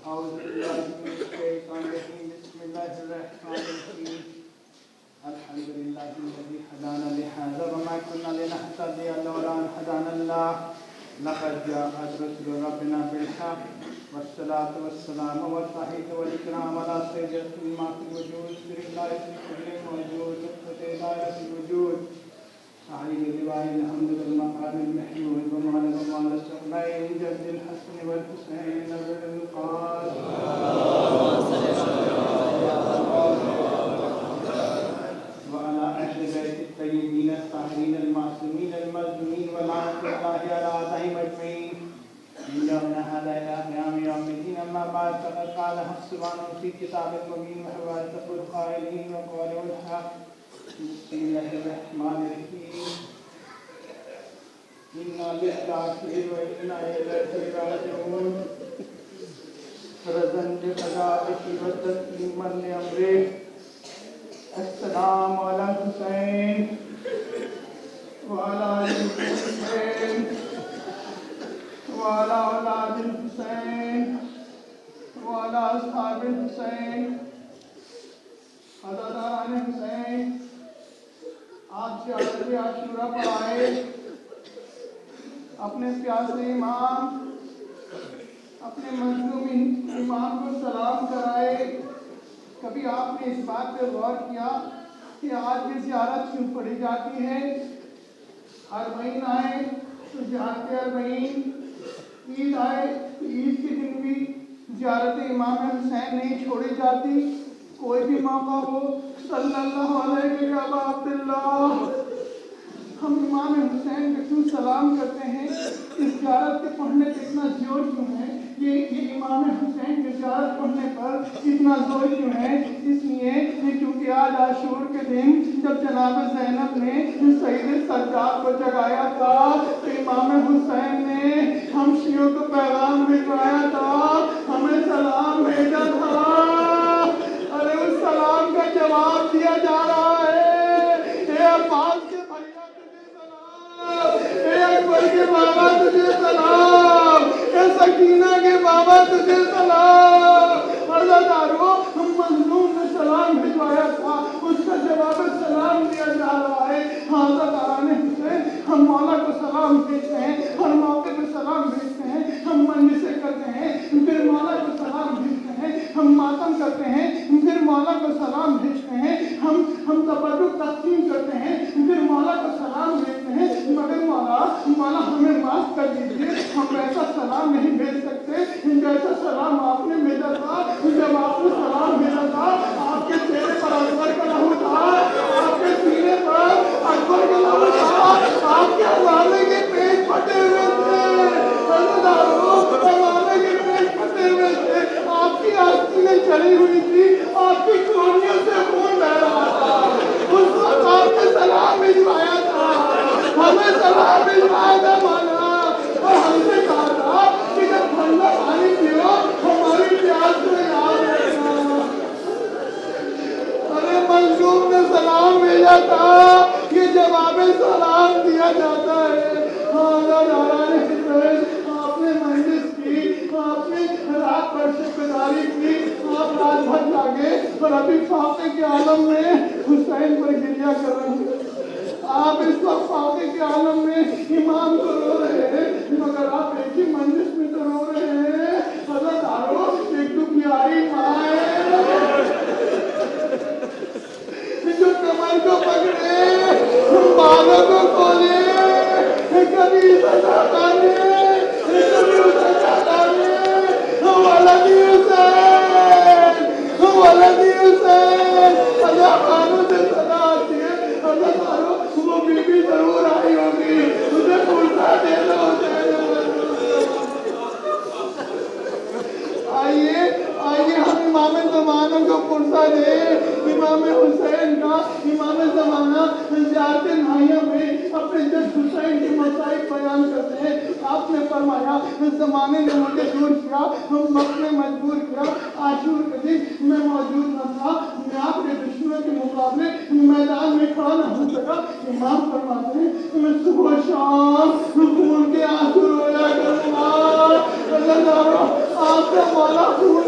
أعوذ بالله من الشيطان الرجيم بسم الله الرحمن الرحيم الحمد لله الذي هدانا لهذا وما كنا لنهتدي لولا أن هدانا الله لقد جاءت رسل ربنا بالحق والصلاة والسلام والتحية والإكرام على سيدة ما في الوجود سر الله في كل موجود نقطة دائرة الوجود عليه لواء الحمد بالمقام المحمود ومعلم ومعلى السمعين جد الحسن والحسين نبر القاد وعلى أهل بيت الطيبين الطاهرين المعصومين المظلومين ولعنة الله على أعدائهم أجمعين من يومنا هذا إلى قيام يوم الدين أما بعد فقد قال سبحانه في كتاب المبين وهو أصدق القائلين وقوله الحق بسم الله الرحمن الرحيم إنا لله وإنا إليه راجعون رضا بقضائه وتسليما لأمره السلام على الحسين وعلى آل الحسين وعلى أولاد الحسين وعلى أصحاب الحسين عزاداران حسین آج زیارت عاشورہ پر آئے اپنے پیاسے امام اپنے مظلوم امام کو سلام کرائے. کبھی آپ نے اس بات پہ غور کیا کہ آج یہ زیارت کیوں پڑھی جاتی ہے؟ اربعین آئے تو زیارت اربعین، عید آئے تو عید کے دن بھی زیارت امام حسین نہیں چھوڑی جاتی. کوئی بھی موقع ہو صلی اللہ علیہ وسلم ہم امام حسین کو کیوں سلام کرتے ہیں؟ اس زیارت کے پڑھنے پہ اتنا زور کیوں ہے؟ یہ امام حسین کے زیارت پڑھنے پر اتنا زور کیوں ہے؟ اس لیے کیونکہ آج عاشور کے دن جب جناب زینب نے سید سجاد کو جگایا تھا تو امام حسین نے ہم شیعوں کو پیغام بھجوایا تھا، ہمیں سلام بھیجا تھا. ارے اس سلام کا جواب دیا جا رہا ہے. اے عباس کے بھیا تجھے سلام، اے اکبر کے بابا تجھے سلام، اے سکینہ کے بابا تجھے سلام. عزادارو ہم مظلوم نے سلام بھجوایا تھا، اس کا جواب سلام دیا جا رہا ہے. عزاداران حسین ہم مولا کو سلام بھیجتے ہیں، ہر موقع پہ سلام بھیجتے ہیں. ہم مجلسیں کرتے ہیں پھر مولا کو سلام بھیجتے ہیں، ہم ماتم کرتے ہیں پھر مولا کو سلام بھیجتے ہیں، ہم تبرک تقسیم کرتے ہیں پھر مولا کو سلام بھیجتے ہیں. مگر مولا ہمیں معاف کر دیجیے، ہم ایسا سلام نہیں بھیج سکتے جیسا سلام آپ نے بھیجا تھا. جب آپ نے سلام بھیجا تھا آپ کے چہرے پر اکبر کا لہو تھا، آپ کے سینے پر اکبر کا لہو تھا، آپ کے حوالے کے پیٹ پھٹے ہوئے تھے. حوالے کے پیٹ پھٹے ہوئے تھے، آپ کی آستینیں چلی ہوئی تھی، آپ کی کھوڑیوں سے خون بہ رہا تھا. اس وقت آپ نے سلام بھجوایا تھا، ہمیں سلام بھجوایا تھا مولا، اور ہم سے کہا تھا کہ جب ٹھنڈا پانی پیو ہماری پیاس کو یاد رکھنا. ارے مظلوم نے سلام بھیجا تھا، یہ جواب سلام دیا جاتا ہے. آپ نے مجلس کی، آپ نے رات بھر شکرداری کی، آپ رات بھر جاگے اور ابھی فاقے کے عالم میں حسین پر گریہ کر رہے ہیں. آپ اس وقت فاقے کے عالم میں امام کو رو رہے ہیں، مگر آپ ایک ہی مجلس میں تو رو رہے ہیں. عزادارو ایک تو پیاری ماں ہے جو کمر کو پکڑے، بالوں کو کھولے، کبھی سزا کھانے کبھی سزا کھانے. ولدی حسین، ولدی حسین. اللہ خانوں سے صدا آتی ہے. اللہ خانوں وہ بی بی ضرور آئی ہوگی، اسے پرسا دے دو. آئیے ہم امام زمانہ کو پرسا دیں. امام حسین کا امام زمانہ زیارت نہائیہ میں اپنے جد حسین کی مسائل بیان کرتے ہیں. آپ نے فرمایا زمانے نے مجھے دور کیا، وقت نے مجبور کیا، عاشور کے دن میں موجود نہ تھا، میں آپ کے دشمنوں کے مقابلے میدان میں کھڑا نہ ہو سکا. امام فرماتے ہیں میں صبح و شام خون کے آنسو رویا کروں گا. اللہ تعالیٰ آپ کا مولا خون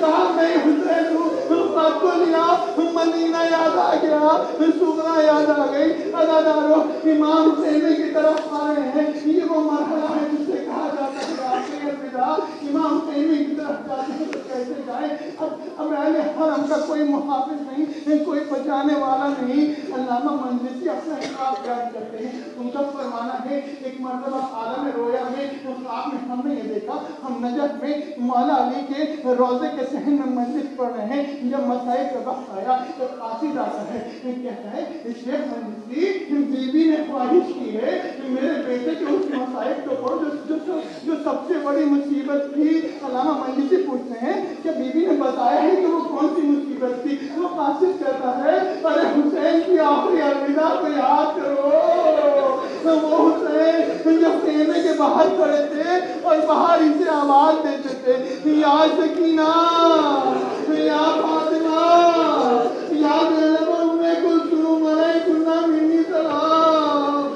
کہا میں حسین ہوں، خط کو لیا، مدینہ یاد آ گیا، سغرا یاد آ گئی۔ ادادارو امام حسین کی طرف آ رہے ہیں، یہ وہ مرحلہ ہے جس سے کہا جاتا ہے آخری الوداع امام حسین کی طرف جاتے ہیں تو کیسے جائیں؟ اب اہل حرم کا کوئی محافظ نہیں، کوئی بچانے والا نہیں۔ علامہ مجلسی اپنا خواب بیان کرتے ہیں، ان کا فرمانا ہے ایک مرتبہ عالم رویا میں خواب میں ہم نے یہ دیکھا، ہم نجف میں مولا علی کے روضے کے صحن میں مجلس پڑھ رہے ہیں، جب مسائل کا وقت آیا تو قاصد آتا ہے، کہتا ہے شیخ مجلسی بیوی نے خواہش کی ہے کہ میرے بیٹے کے اس مسائل کو پڑھو جو سب سے بڑی مصیبت تھی۔ علامہ مجلسی پوچھتے ہیں کہ بیوی نے بتایا ہے کہ وہ کون سی مصیبت تھی؟ وہ قاصد کہتا ہے ارے حسین کی آخری الوداع کو یاد کرو، وہ حسین جو خیمے کے باہر کھڑے تھے اور باہر اسے آواز دیتے تھے یا سکینہ یا فاطمہ یا زینب ام کلثوم علیکم منی سلام۔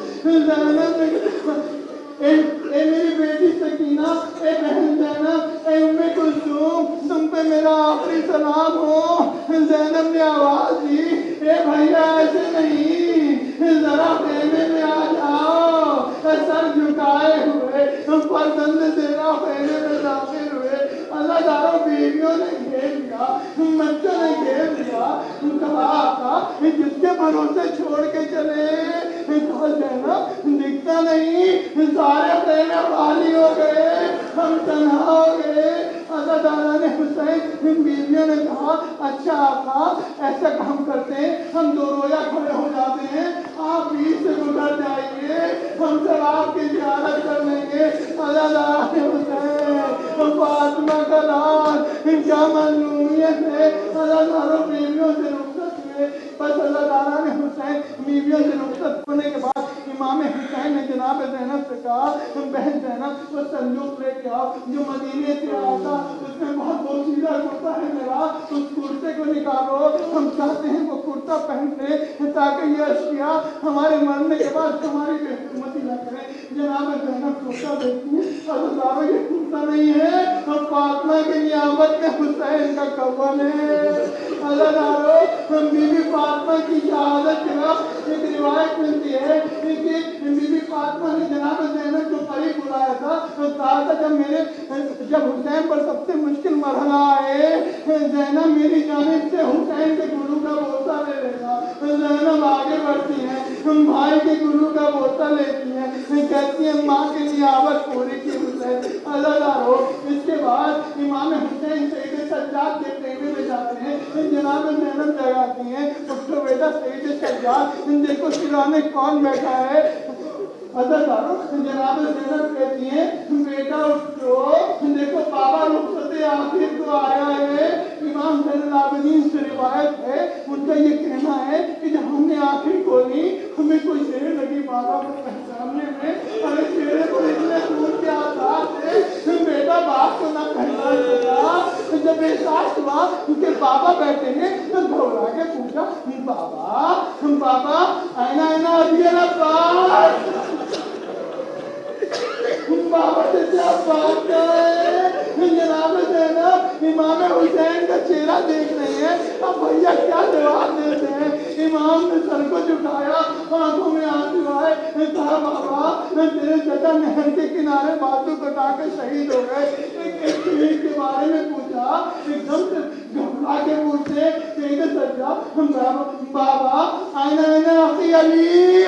اے میری بیٹی سکینہ، اے بہن زینب، اے ام کلثوم، تم پہ میرا آخری سلام ہو۔ زینب نے آواز دی اے بھیا ایسے نہیں، ذرا خیمے میں آ جاؤ۔ سر جھکائے ہوئے فرزند تیرا خیمے میں داخل ہوئے، اللہ داروں بیویوں نے گھیر لیا، بچوں نے گھیر لیا، کہا آقا جس کے بھروسے چھوڑ کے چلے، کہا زینب دکھتا نہیں، سارے خیمے خالی ہو گئے، ہم تنہا ہو گئے۔ اللہ تعالیٰ نے حسین بیویوں نے کہا اچھا آقا ایسا کام کرتے ہیں، ہم دو رویا کھڑے ہو جاتے ہیں، آپ بیچ سے گزر جائیے، ہم سب آپ کی زیارت کر لیں گے۔ اللہ تعالیٰ نے حسین فاطمہ کا لال کیا معلومیت ہے، اللہ تعالیٰ بیویوں سے رخصت ہوئے۔ بس اللہ تعالیٰ نے حسین بیویوں سے رخصت ہونے کے بعد امام حسین نے جناب زینب سے کہا بہن زینب وہ صندوق لے کے آؤ جو مدینے سے آیا تھا، اس میں بہت بوسیدہ کرتا ہے میرا، اس کرتے کو نکالو، ہم چاہتے ہیں وہ کرتا پہن لے تاکہ یہ اشیاء ہمارے مرنے کے بعد ہماری بے حرمتی نہ کریں۔ جناب زینب کرتا دیکھتی ہے اور بتاؤ یہ کرتا نہیں ہے، ہم فاطمہ کی نیابت میں حسین کا کفن ہے۔ اللہ دارو ہم بی بی فاطمہ کی شہادت کے وقت ایک روایت ملتی ہے کہ بی بی فاطمہ نے جناب زینب کو قریب بلایا تھا اور کہا تھا جب حسین پر سب سے مشکل مرحلہ آئے زینب میری جانب سے حسین کے گلو کا بوسہ لے لے گا۔ زینب آگے بڑھتی ہیں، بھائی کے گلو کا بوسہ لیتی ہیں، کہتی ہیں ماں کی نیابت پوری کی حسین۔ اللہ دارو اس کے بعد امام حسین سید سجاد کے خیمے میں جاتے ہیں، جناب زینب جگاتی ہیں اٹھو بیٹا سید سجاد دیکھو سرانے کون بیٹھا ہے۔ عزادارو جناب زینب کہتی ہیں بیٹا اٹھو دیکھو بابا رخصت آخر کو آیا ہے۔ امام زین العابدین سے روایت ہے، ان کا یہ کہنا ہے کہ جب ہم نے آخر کھولی ہمیں کوئی شیر لگی بابا کو پہچاننے میں، ارے شیرے کو اتنے خون کے آثار تھے، بیٹا باپ کو نہ پہچان سکا۔ جب احساس ہوا کہ بابا بیٹھے ہیں تو گھبرا کے پوچھا بابا اینا اینا ابھی العباس، بابا سے کیا بات ہے؟ جناب زینب امام حسین کا چہرہ دیکھ رہے ہیں، اب بھیا کیا جواب دیتے ہیں؟ امام نے سر کو جھکایا، آنکھوں میں آنسو آئے، کہا بابا تیرے چچا نہر کے کنارے بازو کٹا کے شہید ہو گئے۔ ایک شہید کے بارے میں پوچھا، ایک دم سے گھبرا کے پوچھے سید سجاد بابا اینا اینا اخی علی،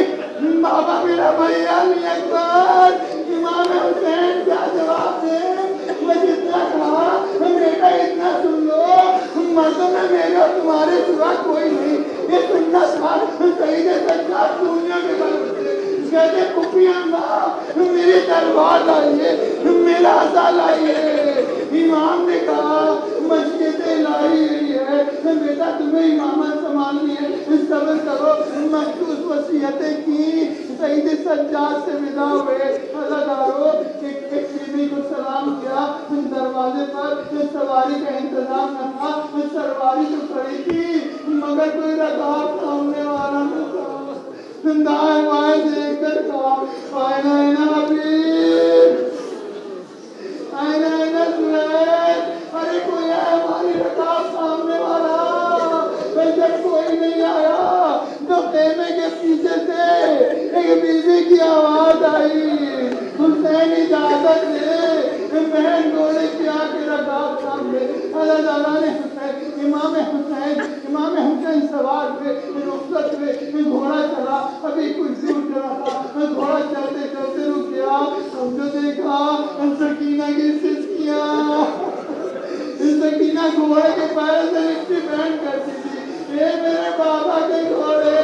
بابا میرا بھیا علی اکبر، امام حسین کیا جواب دے؟ میں جتنا کہا بیٹا اتنا سن لو، مردوں میں میرے اور تمہارے سوا کوئی نہیں، یہ سننا تھا سید سجاد دنیا کے بارے کہتے پھوپھیاں ماں میری تلوار لائیے، میرا عصا لائیے۔ امام نے کہا مسجد لائی ہوئی ہے بیٹا تمہیں امامت سنبھالنی ہے، صبر کرو۔ مخصوص وصیتیں کی، سید سجاد سے ودا ہوئے۔ اللہ دارو ایک بیوی کو سلام کیا، دروازے پر سواری کا انتظام نہ تھا، سواری تو کھڑی تھی مگر کوئی رکاب سامنے والا نہ تھا۔ دائیں بائیں دیکھ کر کہا اینا اینا حبیب، اینا اینا سہیل، ارے کوئی ہے حسین اجازت دے، بہن گھوڑے کی آ کے رکاب سامنے اللہ تعالیٰ نے حسین امام حسین سوار ہوئے، رخصت ہوئے، گھوڑا چلا، ابھی کچھ دور چلا تھا، گھوڑا چلتے چلتے رک گیا، ہم جو دیکھا سکینہ کی سسکیاں، سکینہ گھوڑے کے پیر سے لکھتی بہن کرتی تھی، اے میرے بابا کے گھوڑے،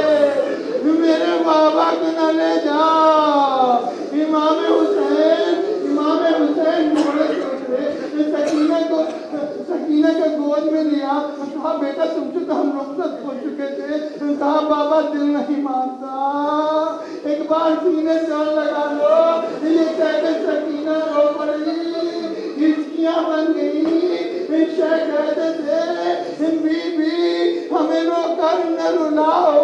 میرے بابا کو نہ لے جا۔ امام حسین گھوڑے سے اترے، سکینہ کو گود میں لیا، کہا بیٹا تم سے تو ہم رخصت ہو چکے تھے، کہا بابا دل نہیں مانتا، ایک بار سینے سے اور لگا لو، یہ کہہ کے سکینہ رو پڑی، ہچکیاں بن گئی، شیخ کہتے تھے بی بی ہمیں رو کر نہ رلاؤ،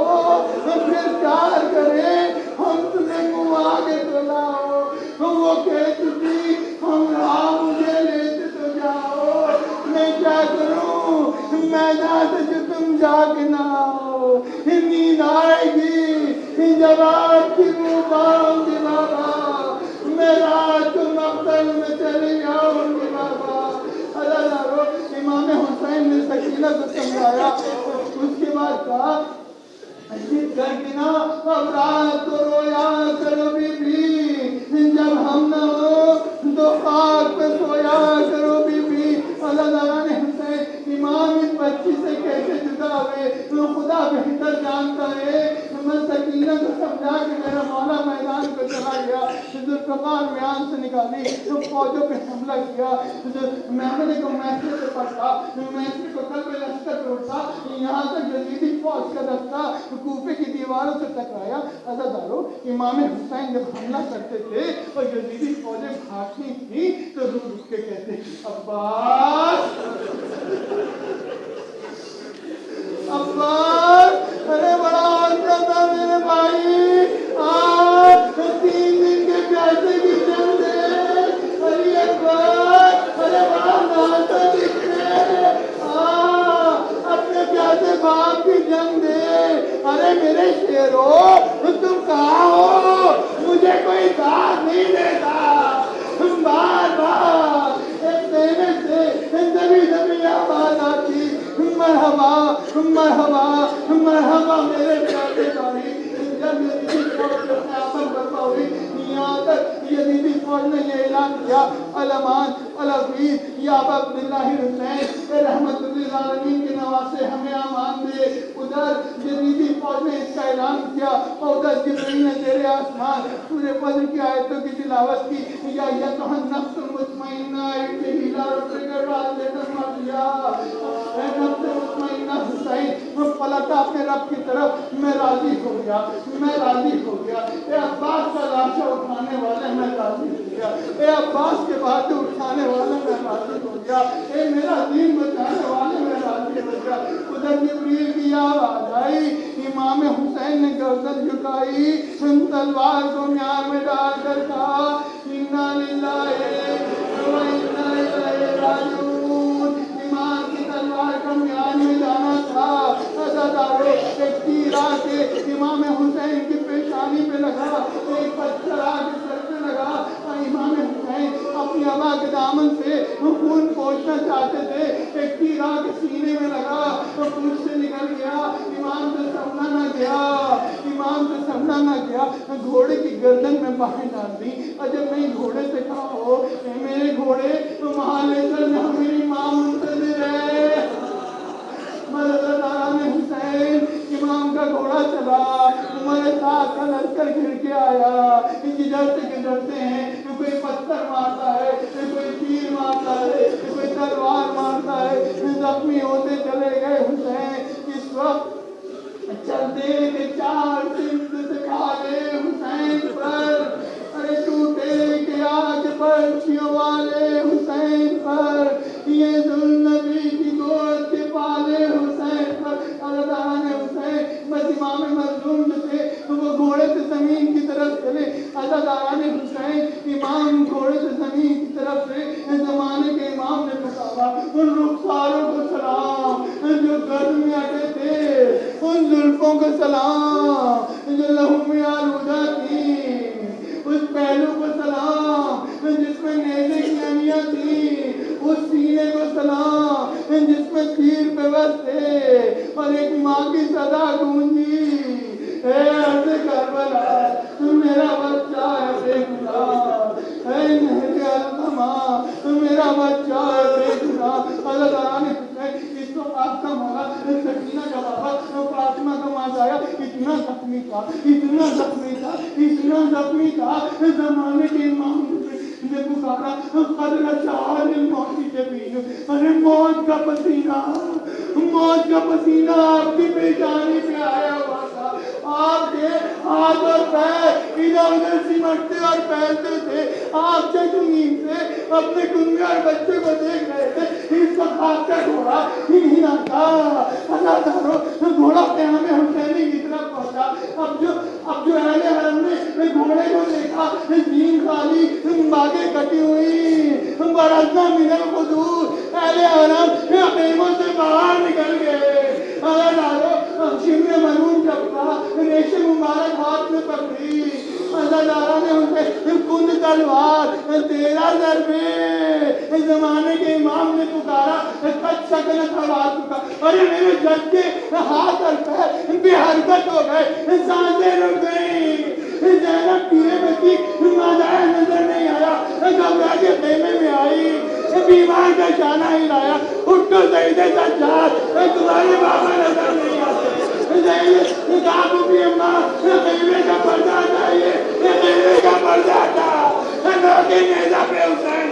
پھر پیار کریں ہم تمہیں منہ آگے تو لاؤ، وہ کہتی تھی ہم راہ مجھے لیتے تو جاؤ، میں کیا کروں میدان سے جو تم جا کے نہ آؤ، نیند آئے گی جب آپ کی منہ پاؤں گی بابا، میں رات کو مقتل میں چلے جاؤں گی بابا۔ امام حسین نے سکینہ کو سمجھایا، اس کے بعد کہا جس کر کے نا اب رات کو رویا کرو بی بی، جب ہم نہ ہو تو خاک پہ سویا کرو بی بی۔ اللہ تعالیٰ نے حسین امام اس بچی سے کیسے جدا ہوئے خدا بہتر جانتا ہے۔ میں سکینہ کو سمجھا کہ میرا مولا میدان کو چلا گیا، ذوالفقار میان سے نکالی، فوجوں پہ حملہ کیا، محمد کو میسر سے پڑھا، میسر کو قلب لشکر پہ اٹھا، یہاں تک یزیدی فوج کا دستہ کوفے کی دیواروں سے ٹکرایا۔ عزادارو امام حسین جب حملہ کرتے تھے اور یزیدی فوجیں بھاگتی تھی تو رک کے کہتے عباس ارے بڑا حوصلہ تھا میرے بھائی، آج 3 دن کے پیاسے کی جنگ دے، علی اکبر ارے بڑا ناشتہ دکھتے، اپنے پیاسے باپ کی جنگ دے، ارے میرے شیرو تم کہاں ہو، مجھے کوئی ساتھ نہیں دیتا، بار بار ایک دینے سے دبی آواز آتی، مرحبا مرحبا مرحبا میرے پیارے بھائی۔ جب یزیدی فوج اپنے آپن برپا ہوئی، یہاں تک یزیدی فوج نے یہ اعلان کیا الامان العزیز یا ابا عبداللہ حسین رحمت اللہ العالمین کے نواسے ہمیں امان دے۔ ادھر یزیدی فوج نے اس کا اعلان کیا اور ادھر جبرائیل نے زیر آسمان سورہ فجر کی آیتوں کی تلاوت کی، یا ایتھا النفس المطمئنہ ارجعی الی ربک راضیۃ مرضیہ، اے نفس مطمئنہ حسین پلٹا اپنے رب کی طرف، میں راضی ہو گیا، میں راضی ہو گیا، اے عباس کا لاشا اٹھانے والے میں راضی ہو گیا، اے عباس کے باتیں اٹھانے والے میں راضی ہو گیا، اے میرا دین بچانے والے میں راضی ہو گیا۔ ادھر جبریل کی آواز آئی، امام حسین نے گردن جھکائی، تلوار کو میان میں ڈال کر کہا انا للہ و انا الیہ راجعون۔ امام کی تلوار کا میان میں جانا تھا، عزادارو ایک تیر آ کے امام حسین کی پیشانی پہ لگا، ایک پتھر آ کے سر پہ لگا، اور امام حسین اپنی ابا کے دامن سے خون پوچھنا چاہتے تھے، ایک تیر آ کے سینے میں لگا تو پوچھ سے نکل گیا، امام سے سمجھا نہ گیا، امام سے سمجھا نہ گیا، گھوڑے کی گردن میں باہیں ڈال دی، اور جب میں گھوڑے سے کہا ہو میرے گھوڑے وہاں لے کر میری ماں منتظر ہے۔ اللہ تعالیٰ نے حسین امام کا گھوڑا چلا، عمر ساتھ کا لشکر گھر کے آیا، گزرتے گزرتے ہیں، کوئی پتھر مارتا ہے، کوئی تیر مارتا ہے، کوئی تلوار مارتا ہے، زخمی ہوتے چلے گئے حسین۔ اس وقت چلتے کہ 4 سمت سے کھالے حسین پر، ارے ٹوٹے کہ آج برچیوں والے حسین پر، یہ ذوالنبی کی گود کے پالے حسین پر۔ اللہ تعالیٰ نے حسین بس امام مظلوم جو تھے وہ گھوڑے سے زمین کی طرف چلے، اللہ تعالیٰ نے حسین امام گھوڑے سے زمین کی طرف سے زمانے کے امام نے پکارا ان رخساروں کو سلام جو گرد میں اٹے تھے، ان زلفوں کو سلام جو لہو میں آلودہ تھی، اس پہلو کو سلام جس میں تیر پہ بس تھے اور ایک ماں کی صدا گونجی، اے عرض کربلا میرا بچہ ہے بے گناہ، اے میرے القمہ میرا بچہ ہے بے گناہ۔ اللہ تعالیٰ نے اس کو آپ کا مولا سکینہ کا بابا فاطمہ کا ماں اتنا زخمی تھا، اتنا زخمی تھا، اتنا زخمی تھا، زمانے کے امام نے پکارا حضرت شاہد الموت جبین، ارے موت کا پسینہ، موت کا پسینہ آپ کی پیشانی پہ آیا ہوا تھا، آپ کے ہاتھ اور پیر ادھر ادھر سمٹتے اور پھیلتے تھے، آپ سے زمین سے اپنے کنبے اور بچے کو دیکھ رہے تھے، اس کو آپ کا گھوڑا نہیں آتا، اللہ تعالیٰ گھوڑا قیام حسینی کی طرف پہنچا۔ اب جو اہل حرم نے گھوڑے کو دیکھا، زین خالی، باغیں کٹی ہوئی، برزنا من القدور، اہل حرم خیموں سے باہر نکل گئے۔ اللہ تعالیٰ شمر مرون چپکا، ریشم مبارک ہاتھ میں پکڑی، اللہ تعالیٰ نے اسے کند تلوار، 13 ضربے، زمانے کے امام نے پکارا کچھ سکنت آواز چکا، ارے میرے جج کے ہاتھ اور پیر بے حرکت ہو گئے، سانسیں رک گئی، زینب پیرے میں تھی، مادہ نظر نہیں آیا، گھبرا کے خیمے میں آئی، بیمار کا شانہ ہلایا، اٹھو سیدے سجاد، تمہارے بابا نظر نہیں آتے، کابو بھی اماں خیمے کا پردہ ہٹائیے، خیمے کا پردہ ہٹا، نوکے نیزہ پہ حسین